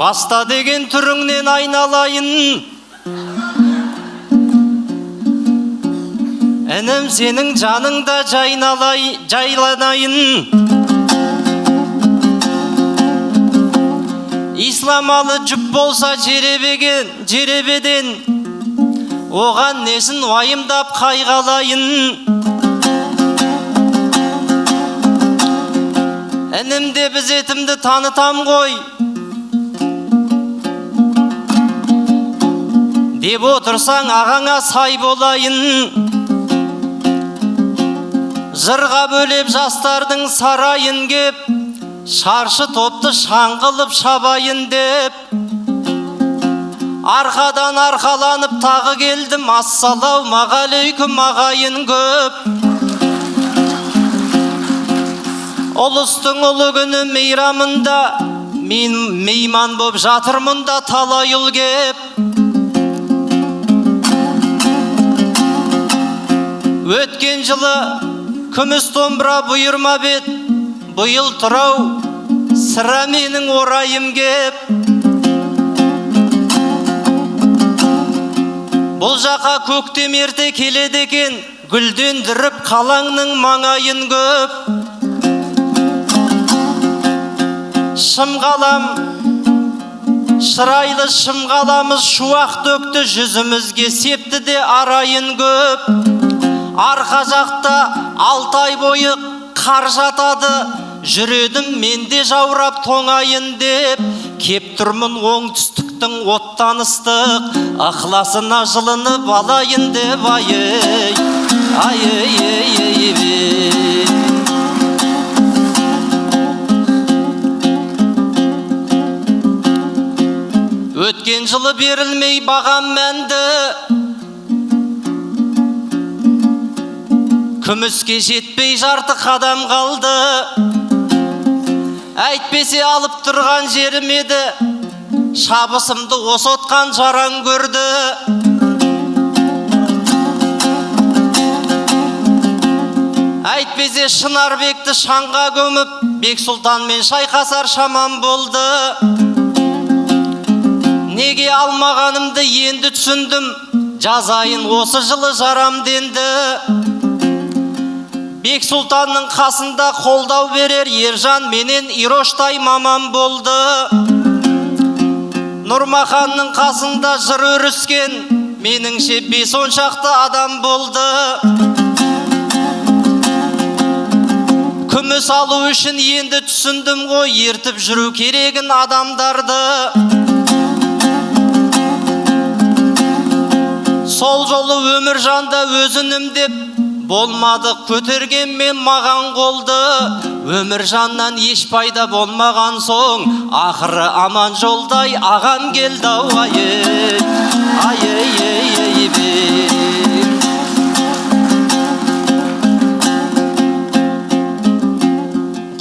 Баста деген түріңнен айналайын, інім сенің жаныңда жайланайын. Исламалы жүп болса жеребеден, оған несін уайымдап қайғалайын. Інімде біз етімді танытам ғой деп отырсаң, ағаңа сай болайын. Жырға бөлеп жастардың сарайын кеп, шаршы топты шаңғылып шабайын деп, арқадан арқаланып тағы келдім. Ассалаумағалейкум ағайын көп. Ұлыстың ұлы күні мейрамында мен мейман боп жатырмын да талай ұл кеп. Өткен жылы күміс домбыра бұйырма бет, бұйыл тұрау сірә менің орайым кеп. Бұл жаққа көктем ерте келеді екен, гүлдендіріп қалаңның маңайын көп. Шымғалам, шырайлы шымғаламыз шуақ төкті, жүзімізге септі де арайын көп. Арқа жақта 6 ай бойы қар жатады, жүредім менде жаурап тоңайын деп. Кеп тұрмын оңтүстіктің оттан ыстық, ықыласына жылынып алайын деп. Өткен жылы берілмей бағам мәнді, күміске жетпей жарты қадам қалды. Әйтпесе алып тұрған жерім еді, шабысымды осы отқан жараң көрді. Әйтпесе Шынарбекті шаңға көміп, Бексұлтанмен шайқасар шамам болды. Неге алмағанымды енді түсіндім, жазайын осы жылы жарам денді. Бексұлтанның қасында қолдау берер Ержан менен Ироштай мамам болды. Нұрмаханның қасында жыр өріскен, меніңше 5-10 шақты адам болды. Күміс алу үшін енді түсіндім ғой, ертіп жүру керегін адамдарды. Сол жолы Өміржанда өзінім деп болмады, көтерген мен маған қолды. Өміржаннан еш пайда болмаған соң, ақыры аман жолдай ағам келді.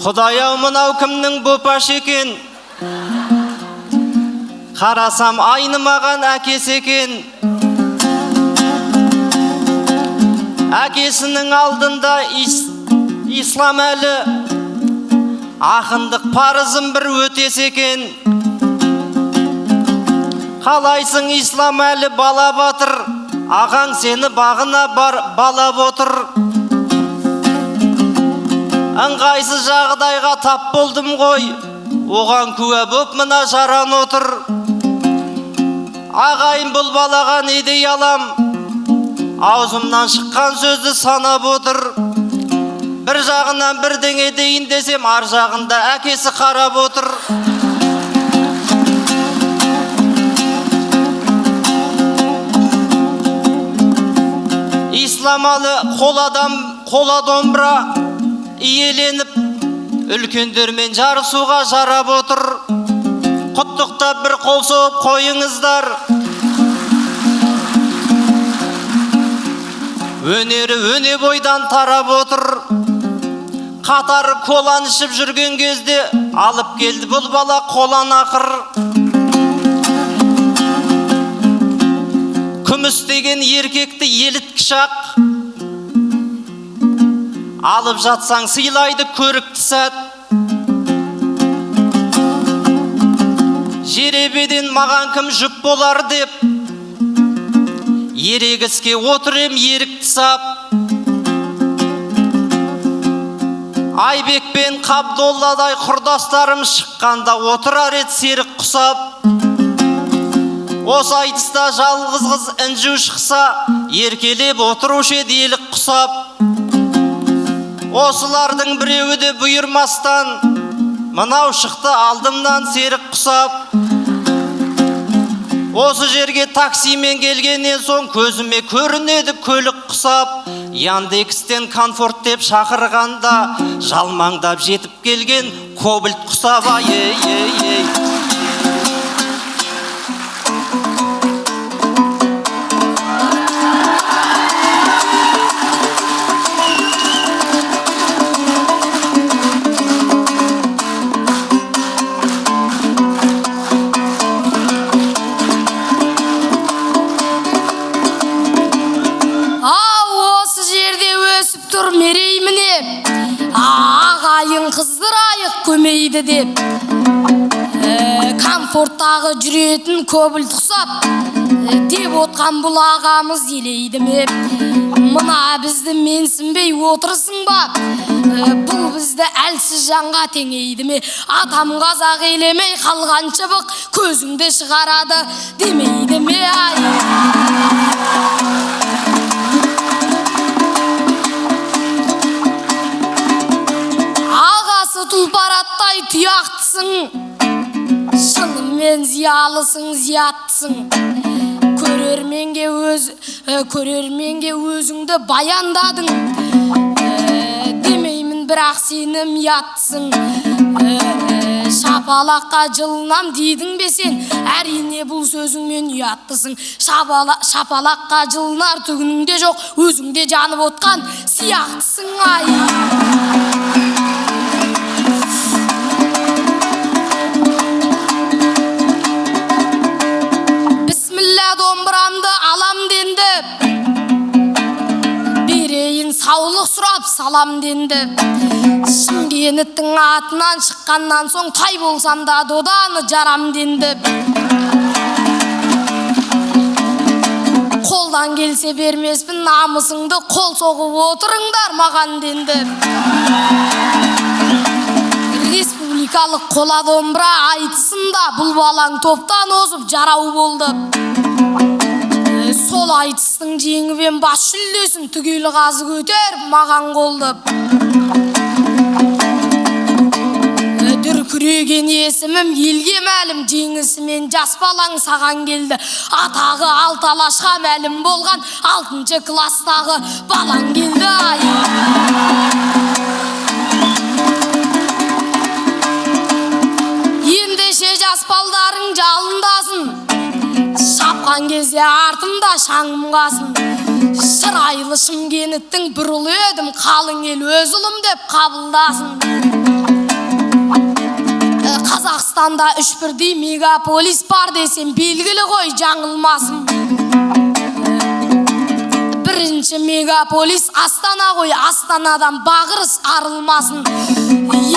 Құдай-ау, мынау кімнің бопаш екен, қарасам айнымаған әкесі екен. Әкесінің алдында ислам әлі, ақындық парызым бір өтес екен. Қалайсың ислам әлі бала батыр, ағаң сені бағына балап отыр. Ыңғайсыз жағдайға тап болдым ғой, оған куә боп мына жаран отыр. Ағайын бұл балаға не дей алам, аузымнан шыққан сөзді санап отыр. Бір жағынан бірдеңе дейін десем, ар жағында әкесі қарап отыр. Исламалы қола домбыра иеленіп, үлкендермен жарысуға жарап отыр. Құттықтап бір қол соғып қойыңыздар. Өнері өне бойдан тарап отыр. Қатары колан ішіп жүрген кезде алып келді бұл бала қолан ақыр. Күміс деген еркекті еліткіш ақ, алып жатсаң сыйлайды көрікті сәт. жеребеден маған кім жүп болар деп, ерегіске отырем ерікті сап. Айбек пен Қабдолладай құрдастарым шыққанда отырар ет серік құсап. Осы айтыста жалғыз қыз інжу шықса, еркелеп отырушы еді елік құсап. Осылардың біреуі де бұйырмастан, мынау шықты алдымнан серік құсап. Осы жерге таксимен келгеннен соң көзіме көрінеді көлік құсап. Яндекстен комфорт деп шақырғанда жалмаңдап жетіп келген кобальт құсап. Ей. Мерейміне ағайын қыздырайық көмейді деп, комфорттағы жүретін кобальт құсап деп отқан бұл ағамыз елейді ме? Мына бізді менсінбей отырсың ба? Бұл бізді әлсіз жанға теңейді ме? Атам қазақ елемей қалған шыбық көзіңді шығарады демейді ме? Тұлпараттай тұяқтысың, шынымен зиялысың, зияттысың. Көрерменге өзіңді баяндадың, демеймін бірақ сені мияттысың. Шапалаққа жылынам дейдің бе сен, әрине бұл сөзіңмен ұяттысың. Шапалаққа жылынар түгініңде жоқ, өзіңде жанып отқан сияқтысың. Домбырамды алам денді, берейін саулық сұрап салам денді. Шымкенттің атынан шыққаннан соң тай болсам да доданы жарам денді. Қолдан келсе бермеспін намысыңды, қол соғып отырыңдар маған денді. Республикалық қола домбыра айтысында бұл балаң топтан озып жарау болды. Сол айтыстың жеңімен бас жүлдесін түгел қазы көтеріп маған қолды. Дүркіреген есімім елге мәлім, жеңісімен жас балаң саған келді. Атағы алты алашқа мәлім болған 6-шы кластағы балаң келді. Ендеше жас балдарың жалындасын, шапқан кезде артымда шаңым қасын. Шырайлы Шымкенттің бір ұлы едім, қалың ел өз ұлым деп қабылдасын. Қазақстанда 3 бірдей мегаполис бар десем белгілі ғой жаңылмасын. Бірінші мегаполис Астана ғой, Астанадан бағырыс арылмасын.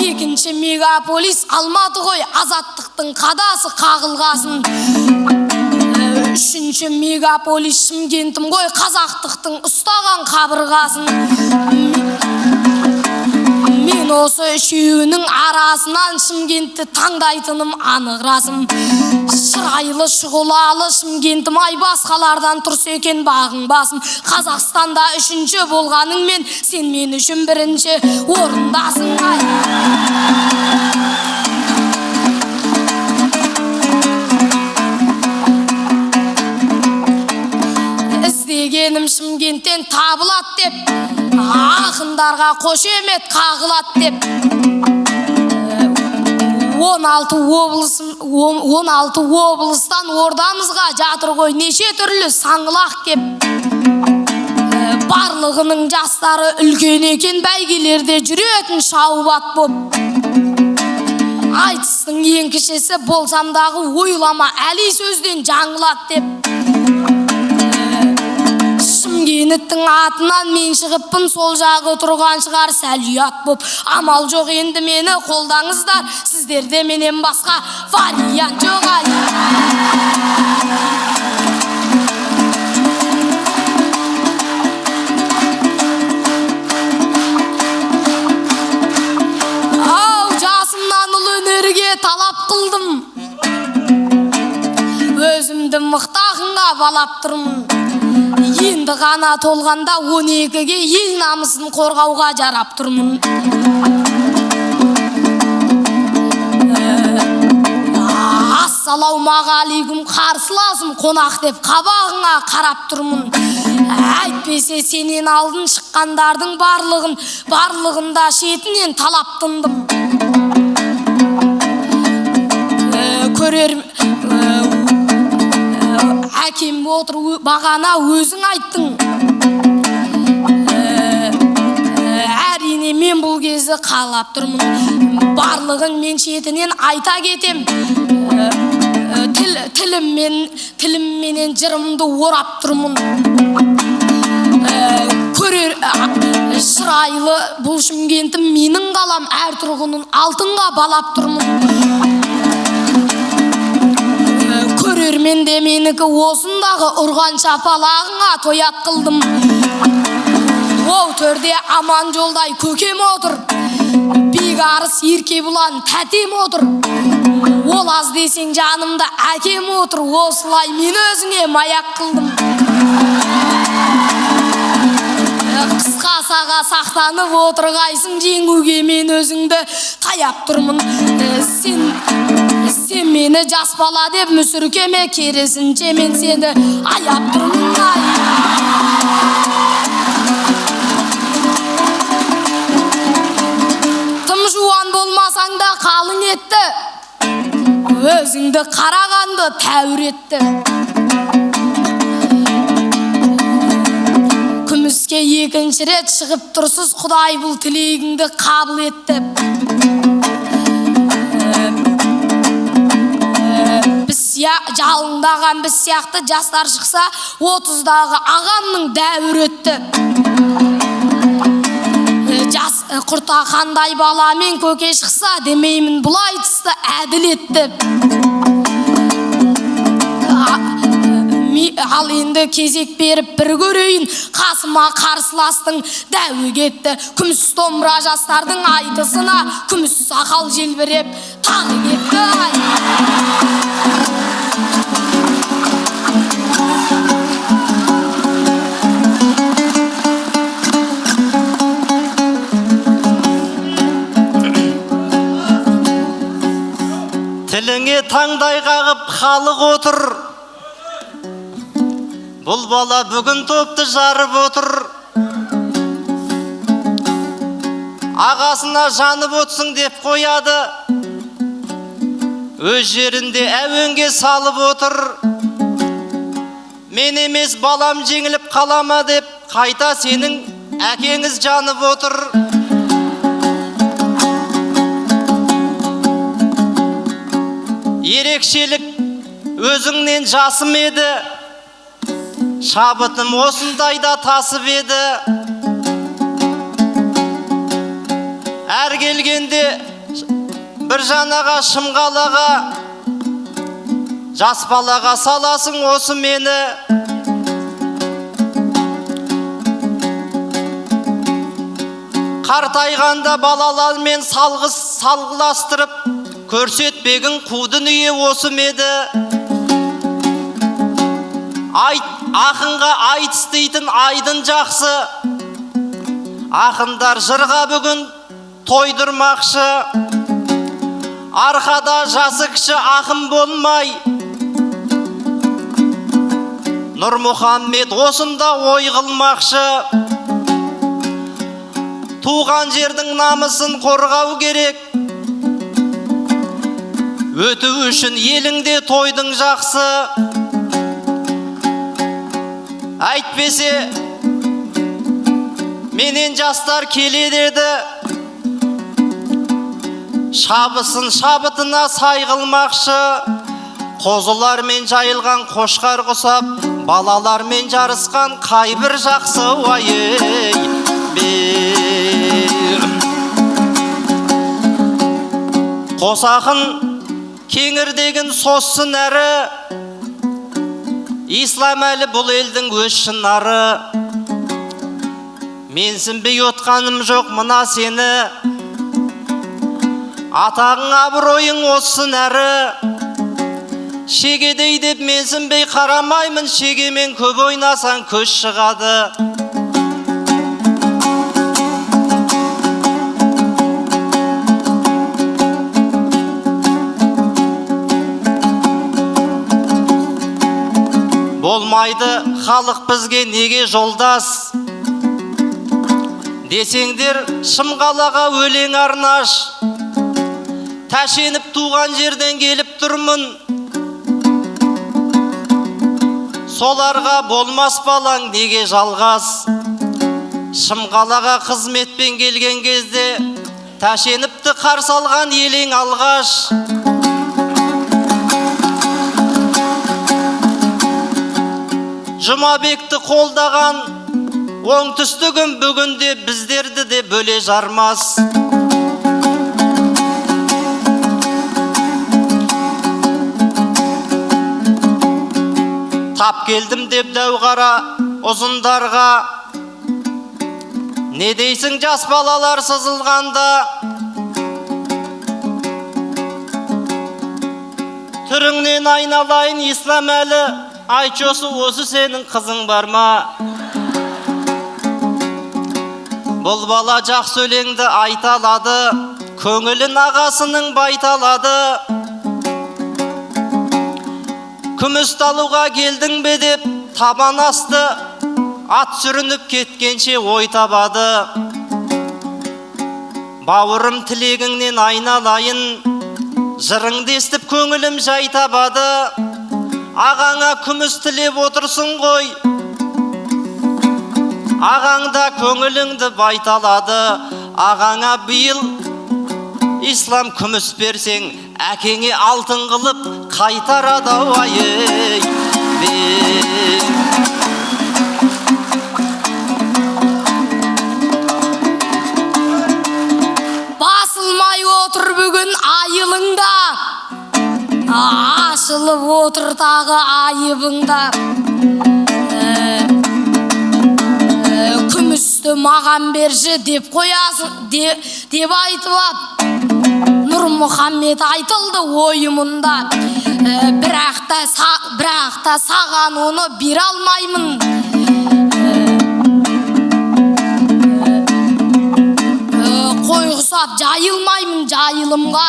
Екінші мегаполис Алматы ғой, азаттықтың қадасы қағылғасын. Үшінші мегаполис Шымкентім ғой, қазақтықтың ұстаған қабырғасын. Мен осы үшеуінің арасынан Шымкентті таңдайтыным анық расым. Шырайлы шұғылалы Шымкентім ай, басқалардан тұрса екен бағың басым. Қазақстанда 3-ші болғаныңмен сен мен үшін 1-ші орындасың. Іздегенім Шымкенттен табылат деп, ақындарға қошемет қағылат деп. 16 облыстан ордамызға жатыр ғой неше түрлі саңылақ кеп. Барлығының жастары үлкен екен, бәйгелерде жүретін шаубат боп. Айтыстың ең кішісі болсамдағы ойлама, әли сөзден жаңылат деп. Кенеттің атынан мен шығыппын, сол жағы тұрған шығар сәл ұят боп. Амал жоқ, енді мені қолдаңыздар, сіздерде менен басқа вариант жоқ. Талап қылдым, өзімді мықты ақынға балап тұрмын. Енді ғана толғанда 12-ге ел намысын қорғауға жарап тұрмын. Ассалаумағалейкум, қарсыласым қонақ деп қабағыңа қарап тұрмын. Әйтпесе сенен алдын шыққандардың барлығында шетінен талап тындым. Әкем отыр, бағана өзің айттың. Әрине мен бұл кезі қалап тұрмын. Барлығын мен шетінен айта кетем. Тілімменен жырымды орап тұрмын. Көрер шырайлы бұл Шымкентім менің қалам, әр тұрғынын алтынға балап тұрмын. Көрерменде менікі осындағы ұрған шапалағыңа тоят қылдым. Ол төрде аман жолдай көкем отыр, бек арыс ерке бұлан тәтем отыр. Ол аз десең жанымда әкем отыр, осылай мен өзіңе маяк қылдым. Қысқа саға сақтанып отырғайсың, жеңуге мен өзіңді таяп тұрмын. Сен мені жас бала деп мүсіркеме, керісінше мен сені аяп тұрмын. Тым жуан болмасаң да қалың етті, өзіңді қарағанды тәуір етті. Күміске екінші рет шығып тұрсыз, Құдай бұл тілегіңді қабыл етті. Жалындаған біз сияқты жастар шықса, 30-дағы ағамның дәуір өтті. Жас құрта қандай баламен көке шықса, демеймін бұл айтысты әділ етті. Ал енді кезек беріп бір көрейін, қасыма қарсыластың дәуі кетті. Күміс домбыра жастардың айтысына, күміс сақал желбіреп тағы кетті. Тіліңе таңдай қағып халық отыр, бұл бала бүгін топты жарып отыр. Ағасына жанып отсың деп қояды, өз жерінде әуенге салып отыр. Мен емес балам жеңіліп қалама деп, қайта сенің әкеңіз жанып отыр. Ерекшелік өзіңнен жасым еді, шабытым осындайда тасып еді. Әр келгенде бір жанаға шымғалаға, жас балаға саласың осы мені. Қартайғанда балалармен салғыластырып, көрсетпегін қу дүние осы меді. Ақынға айтыс дейтін айдын жақсы, ақындар жырға бүгін тойдырмақшы. Арқада жасы кіші ақын болмай, Нұрмұхаммед осында ой қылмақшы. Туған жердің намысын қорғау керек, өту үшін еліңде тойдың жақсы. Әйтпесе менен жастар келеді еді, шабысын шабытына сай қылмақшы. Қозылармен жайылған қошқар құсап, балалармен жарысқан қайбір жақсы уайей қосақын кеңірдегін соссын әрі, ислам әлі бұл елдің өз шынары. Менсінбей отқаным жоқ мына сені, атағың абыройың оссын әрі. Шегедей деп менсінбей қарамаймын, шегемен көп ойнасаң көз шығады. Болмайды халық бізге неге жолдас, десеңдер Шымқалаға өлең арнаш. Тәшеніп туған жерден келіп тұрмын, соларға болмас балаң неге жалғас. Шымқалаға қызметпен келген кезде Тәшеніпті қарсы алған елең алғаш. Жұмабекті қолдаған оңтүстігім бүгінде біздерді де бөле жармас. Тап келдім деп дәуғара ұзындарға, не дейсің жас балалар сызылғанда? Түріңнен айналайын ислам әлі, айтшосы осы сенің қызың бар ма? Бұл бала жақсы өлеңді айталады, көңілін ағасының байталады. Күміс талуға келдің бе деп табан асты, ат сүрініп кеткенше ой табады. Бауырым тілегіңнен айналайын, жырыңды естіп көңілім жай табады. Ағаңа күміс тілеп отырсын ғой, ағаңда көңіліңді байталады. Ағаңа биыл ислам күміс берсең, әкеңе алтын қылып қайтарады уайей. Басылмай отыр бүгін айылыңда, ашылып отыр тағы айыбыңда. Күмісті маған берші деп қоясың деп айтып ап, Нұрмұхаммед айтылды ойымында. Бірақ та саған оны бере алмаймын. Қойғысап жайылмаймын жайылымға,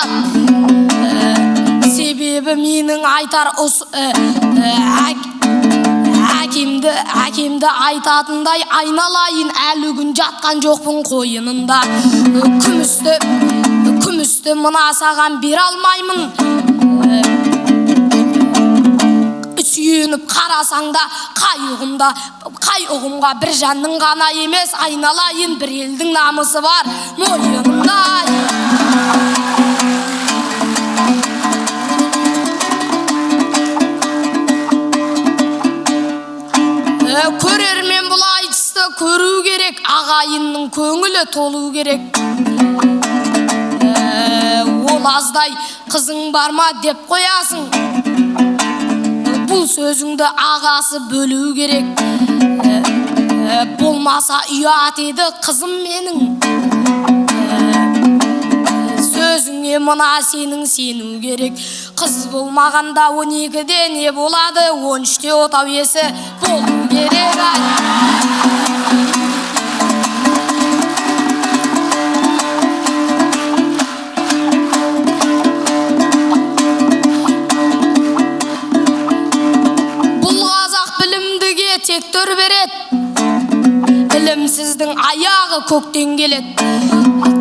себебі менің айтар әкемді айтатындай айналайын, әлі күн жатқан жоқпын қойынында. Күмісті мына саған бере алмаймын. Сүйеніп қарасаңда қай ұғымға бір жанның ғана емес, айналайын, бір елдің намысы бар мойынында. Көрермен бұл айтысты көру керек, ағайынның көңілі толу керек. Ол аздай қызың бар ма деп қоясың, бұл сөзіңді ағасы бөлу керек. Болмаса ұят еді қызым менің, сөзіңе мына сенің сену керек. Қыз болмағанда 12-де не болады, 13-те отау есі болу керек. Бұл қазақ білімдіге тектөр береді, білімсіздің аяғы көктен келеді.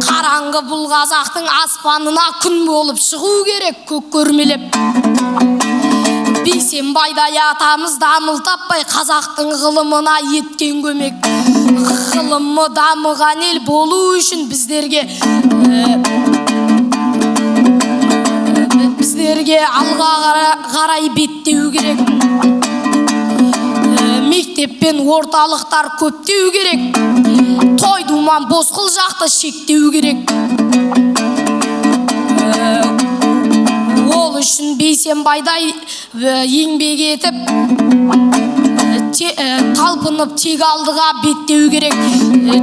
Қараңғы бұл қазақтың аспанына күн болып шығу керек, көк көрмелеп. Бейсенбайдай атамыз дамыл таппай қазақтың ғылымына еткен көмек. Ғылымы дамыған ел болу үшін біздерге алға қарай беттеу керек. мектеп пен орталықтар көптеу керек. Той думан босқыл жақты шектеу керек. Ол үшін Бейсенбайдай еңбек етіп, талпынып тек алдыға беттеу керек.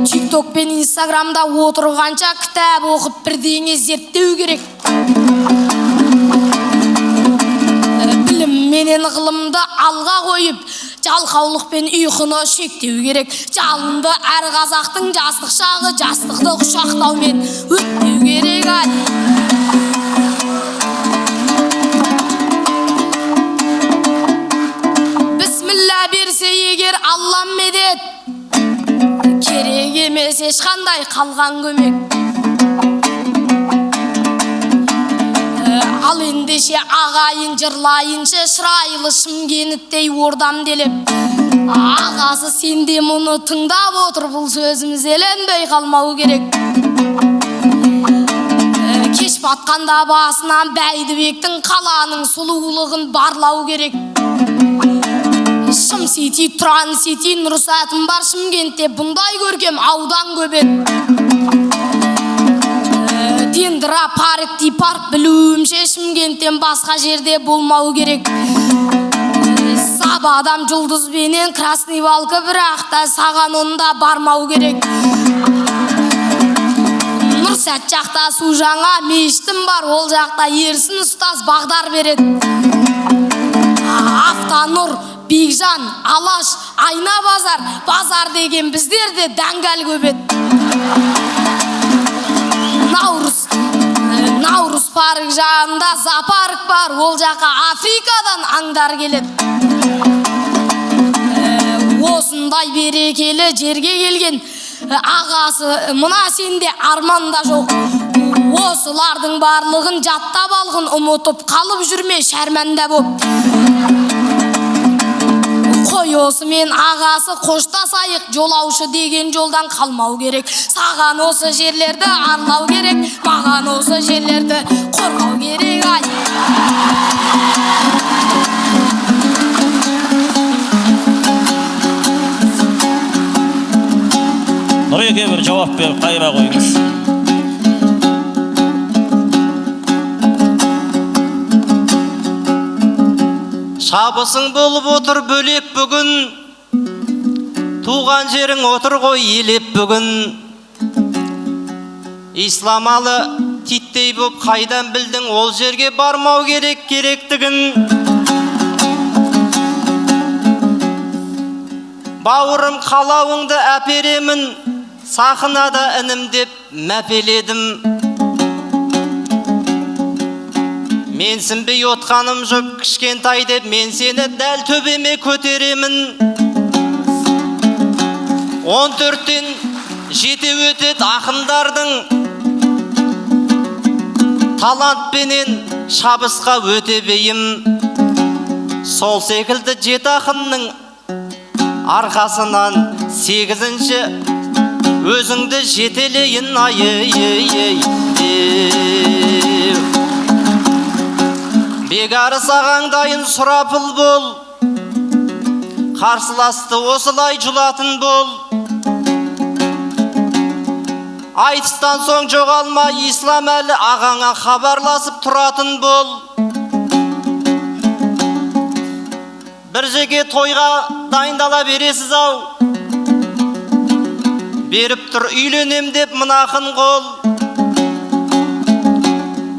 TikTok пен Instagramда отырғанша кітап оқып бірдеңе зерттеу керек. Білім менен ғылымды алға қойып, жалқаулық пен ұйқыны шектеу керек. Жалынды әр қазақтың жастық шағы жастықты құшақтаумен өтпеу керек. Бисмилла берсе егер Алла медет, керек емес ешқандай қалған көмек. Ал ендеше ағайын жырлайыншы шырайлы Шымкенттей ордам делеп. Ағасы сенде мұны тыңдап отыр, бұл сөзіміз еленбей қалмау керек. Кеш батқанда басынан Бәйдібектің қаланың сұлулығын барлау керек. Шым Сити, Тұран Сити, Нұрсәтім бар Шымкентте, бұндай көркем аудан көбет. Дендра паркти парк білуімше Шымкенттен басқа жерде болмау керек. Сабадам жұлдызбенен Красный Балка, бірақта саған онда бармау керек. Нұрсәт жақта су жаңа мешітім бар, ол жақта ерсін ұстаз бағдар береді. Автонұр, Бекжан, Алаш, Айна базар, базар деген біздерде дәңгәл көбет. Наурыз парк жағында зоопарк бар, ол жаққа Африкадан аңдар келеді. Осындай берекелі жерге келген ағасы мына сенде арманда жоқ. Осылардың барлығын жаттап алғын, ұмытып қалып жүрме шәрмәнда боп. Қой осымен ағасы қоштасайық, жолаушы деген жолдан қалмау керек. Саған осы жерлерді арлау керек, маған осы жерлерді қорғау керек. Нұреке бір жауап беріп қайыра қойыңыз. Шабысың болып отыр бөлек бүгін, туған жерің отыр ғой елеп бүгін. Исламалы титтей боп қайдан білдің, ол жерге бармау керек керектігін. Бауырым қалауыңды әперемін, сахнада інім деп мәпеледім. Менсінбей отқаным жоқ кішкентай деп, мен сені дәл төбеме көтеремін. 14-тен жете өтеді ақындардың, талантпенен шабысқа өте бейім. Сол секілді жеті ақынның арқасынан 8-ші өзіңді жетелейін Бегары сағаңдайын сұрапыл бол, қарсыласты осылай жұлатын бол. Айтыстан соң жоғалма, ислам әлі ағаңа хабарласып тұратын бол. Бір жеге тойға дайындала бересіз ау, беріп тұр үйленем деп мынақын қол.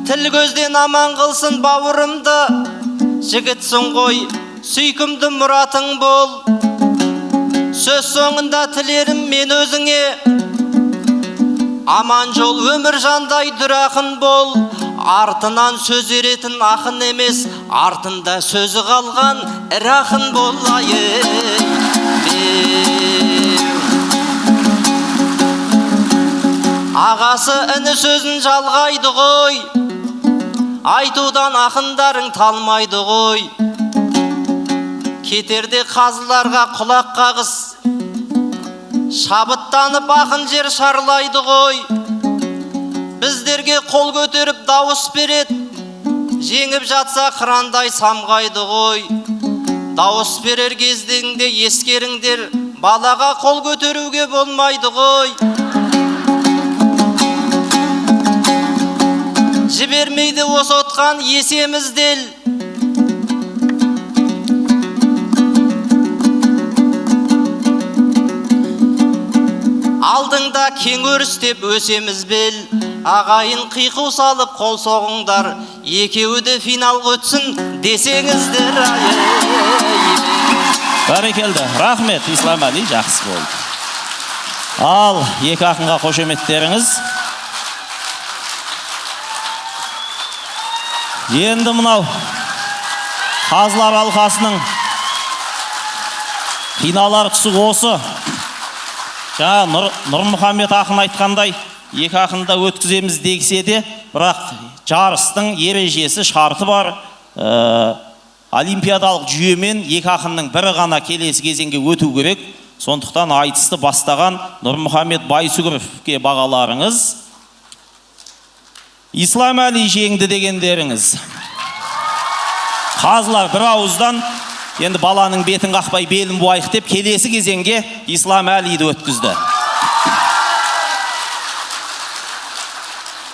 Тіл көзден аман қылсын бауырымды, жігітсің ғой, сүйкімді мұратың бол. Сөз соңында тілерім мен өзіңе, аман жол өмір жандай дүрақын бол. Артынан сөз еретін ақын емес, артында сөзі қалған ір ақын болайын. Ағасы іні сөзін жалғайды ғой, айтудан ақындарың талмайды ғой. Кетерде қазыларға құлақ қағыс, шабыттанып ақын жер шарлайды ғой. Біздерге қол көтеріп дауыс берет, жеңіп жатса қырандай самғайды ғой. Дауыс берер кездеңде ескеріңдер, балаға қол көтеруге болмайды ғой. Жібермейді осы отқан есеміздел. Алдыңда кең өрістеп өсеміз бел. Ағайын қиқу салып қол соғыңдар, екеуі де финалға өтсін десеңіздер. Бәрекелді, рахмет, Исламәли, жақсы болды. Ал, екі ақынға қошеметтеріңіз. Енді мынау Қазылар алқасының финалар тұсы осы. Жаңа Нұрмұхамед ақын айтқандай, екі ақында өткіземіз дегісе де, бірақ жарыстың ережесі, шарты бар. Олимпиадалық жүйемен екі ақынның бірі ғана келесі кезеңге өту керек. Сондықтан айтысты бастаған Нұрмұхамед Байсүгіровке бағаларыңыз. Исламәли жеңді дегендеріңіз. Қазылар бір ауыздан, енді баланың бетін қақпай белін буайық деп келесі кезеңге Исламәлиді өткізді.